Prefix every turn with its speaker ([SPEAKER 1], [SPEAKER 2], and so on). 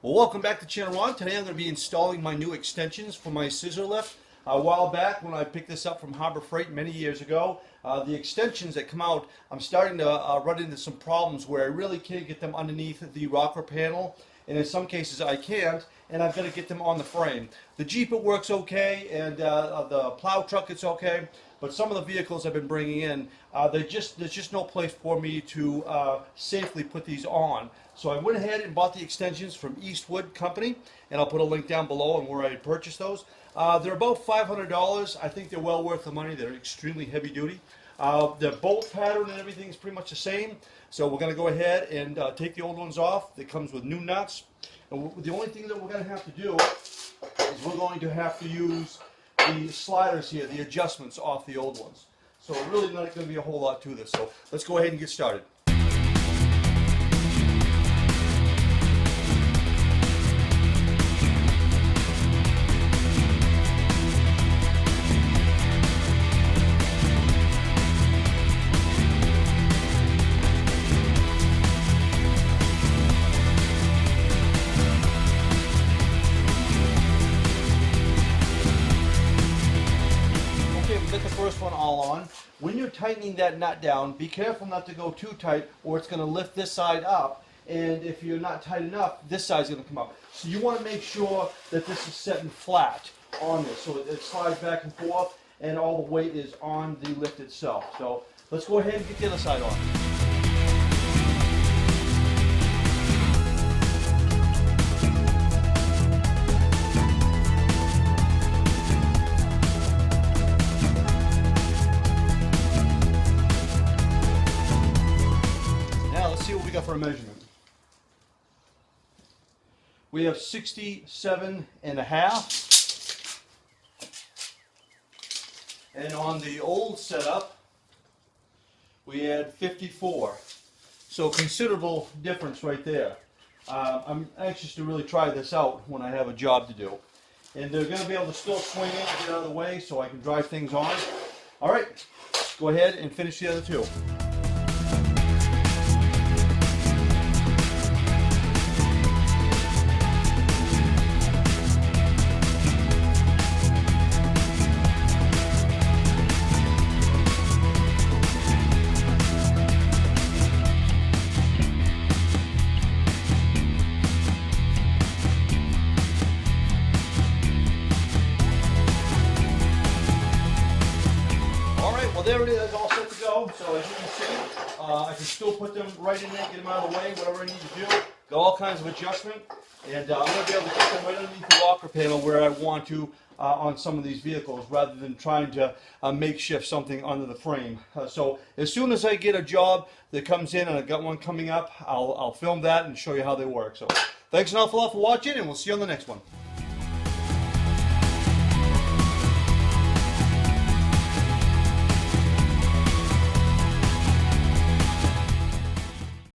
[SPEAKER 1] Well, welcome back to Channel Ron. Today I'm going to be installing my new extensions for my scissor lift. A while back when I picked this up from Harbor Freight many years ago, the extensions that come out, I'm starting to run into some problems where I really can't get them underneath the rocker panel, and in some cases I can't, and I've got to get them on the frame. The Jeep, it works okay, and the plow truck, it's okay, but some of the vehicles I've been bringing in, there's just no place for me to safely put these on. So I went ahead and bought the extensions from Eastwood Company, and I'll put a link down below on where I purchased those. They're about $500. I think they're well worth the money. They're extremely heavy duty. The bolt pattern and everything is pretty much the same. So we're going to go ahead and take the old ones off. It comes with new nuts. And the only thing that we're going to have to do is we're going to have to use the sliders here, the adjustments off the old ones. So really not going to be a whole lot to this. So let's go ahead and get started. Get the first one all on. When you're tightening that nut down, be careful not to go too tight or it's going to lift this side up, and if you're not tight enough, this side's going to come up. So you want to make sure that this is setting flat on this so it slides back and forth and all the weight is on the lift itself. So let's go ahead and get the other side on. See what we got for a measurement. We have 67.5, and on the old setup we had 54. So considerable difference right there. I'm anxious to really try this out when I have a job to do, and they're going to be able to still swing in and get out of the way so I can drive things on. All right, let's go ahead and finish the other two. Well, there it is, all set to go. So as you can see, I can still put them right in there, get them out of the way, whatever I need to do. Got all kinds of adjustment, and I'm going to be able to get them right underneath the rocker panel where I want to on some of these vehicles, rather than trying to makeshift something under the frame. So as soon as I get a job that comes in, and I've got one coming up, I'll film that and show you how they work. So thanks an awful lot for watching, and we'll see you on the next one.